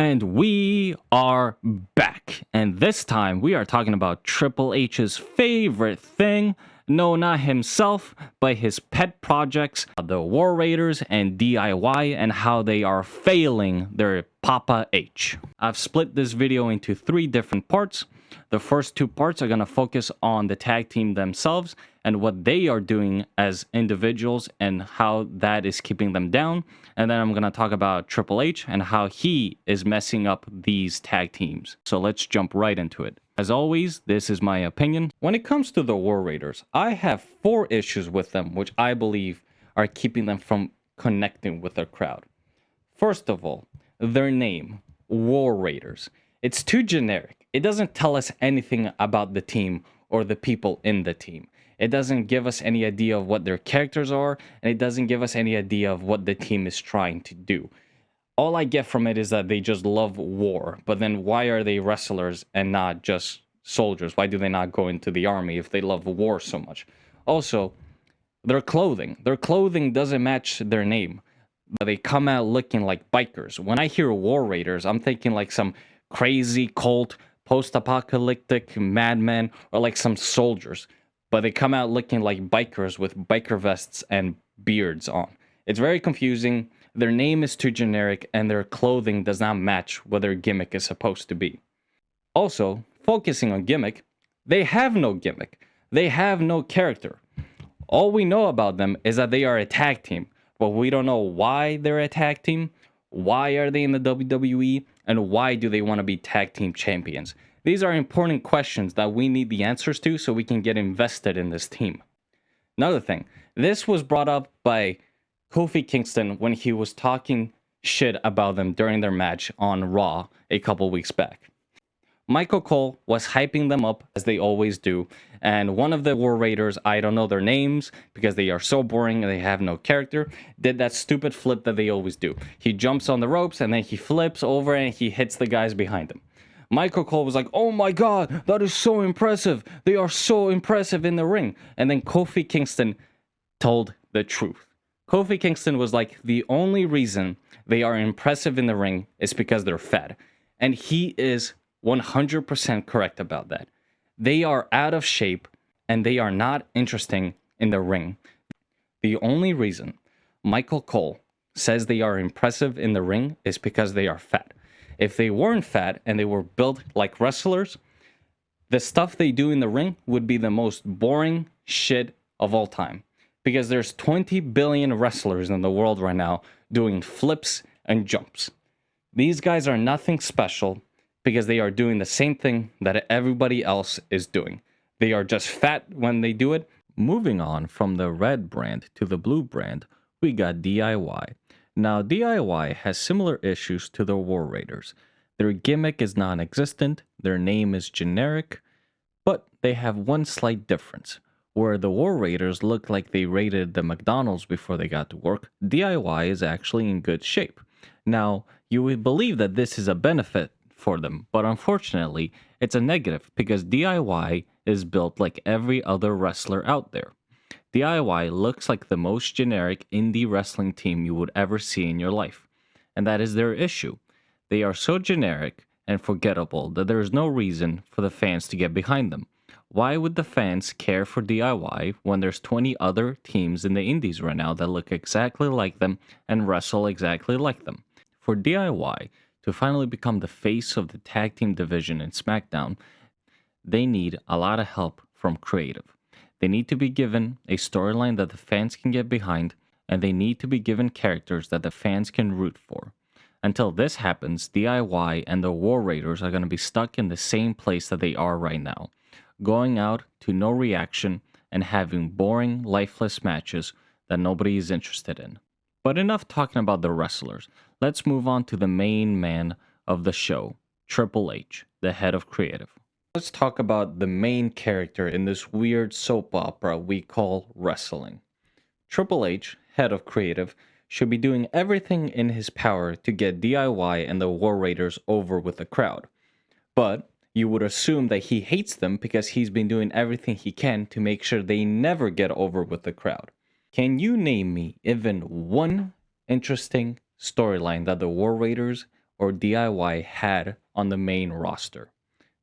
And we are back. And this time we are talking about Triple H's favorite thing. No, not himself, but his pet projects, the War Raiders and DIY, and how they are failing their Papa H. I've split this video into 3 different parts. The first 2 parts are going to focus on the tag team themselves and what they are doing as individuals and how that is keeping them down. And then I'm going to talk about Triple H and how he is messing up these tag teams. So let's jump right into it. As always, this is my opinion. When it comes to the War Raiders, I have 4 issues with them, which I believe are keeping them from connecting with their crowd. First of all, their name, War Raiders. It's too generic. It doesn't tell us anything about the team or the people in the team. It doesn't give us any idea of what their characters are, and it doesn't give us any idea of what the team is trying to do. All I get from it is that they just love war, but then why are they wrestlers and not just soldiers? Why do they not go into the army if they love war so much? Also, their clothing doesn't match their name. They come out looking like bikers. When I hear War Raiders, I'm thinking like some crazy cult, post-apocalyptic madmen, or like some soldiers. But they come out looking like bikers with biker vests and beards on. It's very confusing. Their name is too generic, and their clothing does not match what their gimmick is supposed to be. Also, focusing on gimmick, they have no gimmick. They have no character. All we know about them is that they are a tag team, but we don't know why they're a tag team, why are they in the WWE, and why do they want to be tag team champions. These are important questions that we need the answers to so we can get invested in this team. Another thing, this was brought up by Kofi Kingston when he was talking shit about them during their match on Raw a couple weeks back. Michael Cole was hyping them up as they always do, and one of the War Raiders, I don't know their names because they are so boring and they have no character, did that stupid flip that they always do. He jumps on the ropes and then he flips over and he hits the guys behind him. Michael Cole was like, "Oh my god, that is so impressive. They are so impressive in the ring." And then Kofi Kingston told the truth. Kofi Kingston was like, the only reason they are impressive in the ring is because they're fat. And he is 100% correct about that. They are out of shape and they are not interesting in the ring. The only reason Michael Cole says they are impressive in the ring is because they are fat. If they weren't fat and they were built like wrestlers, the stuff they do in the ring would be the most boring shit of all time. Because there's 20 billion wrestlers in the world right now doing flips and jumps. These guys are nothing special because they are doing the same thing that everybody else is doing. They are just fat when they do it. Moving on from the red brand to the blue brand, we got DIY. Now, DIY has similar issues to the War Raiders. Their gimmick is non-existent, their name is generic, but they have one slight difference. Where the War Raiders look like they raided the McDonald's before they got to work, DIY is actually in good shape. Now, you would believe that this is a benefit for them, but unfortunately, it's a negative because DIY is built like every other wrestler out there. DIY looks like the most generic indie wrestling team you would ever see in your life, and that is their issue. They are so generic and forgettable that there is no reason for the fans to get behind them. Why would the fans care for DIY when there's 20 other teams in the indies right now that look exactly like them and wrestle exactly like them? For DIY to finally become the face of the tag team division in SmackDown, they need a lot of help from creative. They need to be given a storyline that the fans can get behind, and they need to be given characters that the fans can root for. Until this happens, DIY and the War Raiders are going to be stuck in the same place that they are right now, going out to no reaction and having boring, lifeless matches that nobody is interested in. But enough talking about the wrestlers. Let's move on to the main man of the show, Triple H, the head of creative. Let's talk about the main character in this weird soap opera we call wrestling. Triple H, head of creative, should be doing everything in his power to get DIY and the War Raiders over with the crowd. But you would assume that he hates them because he's been doing everything he can to make sure they never get over with the crowd. Can you name me even one interesting storyline that the War Raiders or DIY had on the main roster?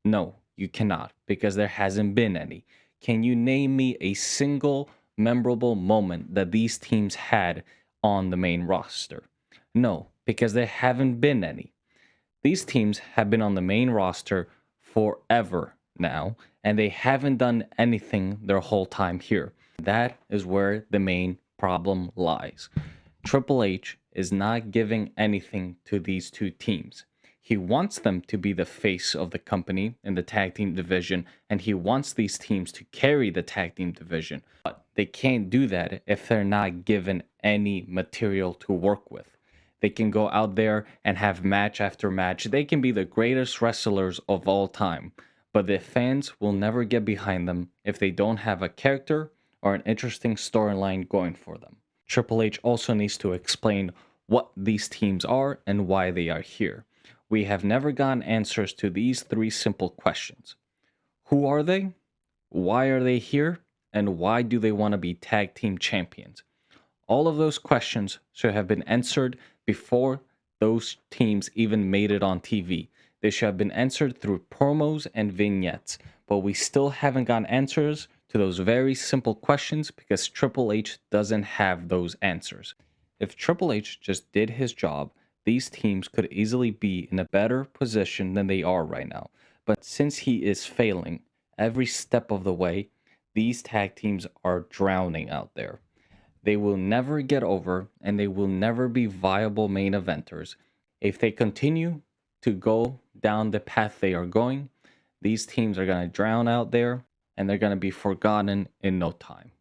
No, you cannot, because there hasn't been any. Can you name me a single memorable moment that these teams had on the main roster? No, because there haven't been any. These teams have been on the main roster forever now, and they haven't done anything their whole time here. That is where the main problem lies. Triple H is not giving anything to these two teams. He wants them to be the face of the company in the tag team division, and he wants these teams to carry the tag team division. But they can't do that if they're not given any material to work with. They can go out there and have match after match. They can be the greatest wrestlers of all time, but the fans will never get behind them if they don't have a character or an interesting storyline going for them. Triple H also needs to explain what these teams are and why they are here. We have never gotten answers to these three simple questions. Who are they? Why are they here? And why do they want to be tag team champions? All of those questions should have been answered before those teams even made it on TV. They should have been answered through promos and vignettes, but we still haven't gotten answers to those very simple questions because Triple H doesn't have those answers. If Triple H just did his job, these teams could easily be in a better position than they are right now. But since he is failing every step of the way, these tag teams are drowning out there. They will never get over, and they will never be viable main eventers. If they continue to go down the path they are going, these teams are going to drown out there, and they're going to be forgotten in no time.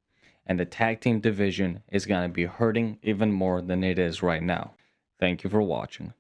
And the tag team division is going to be hurting even more than it is right now. Thank you for watching.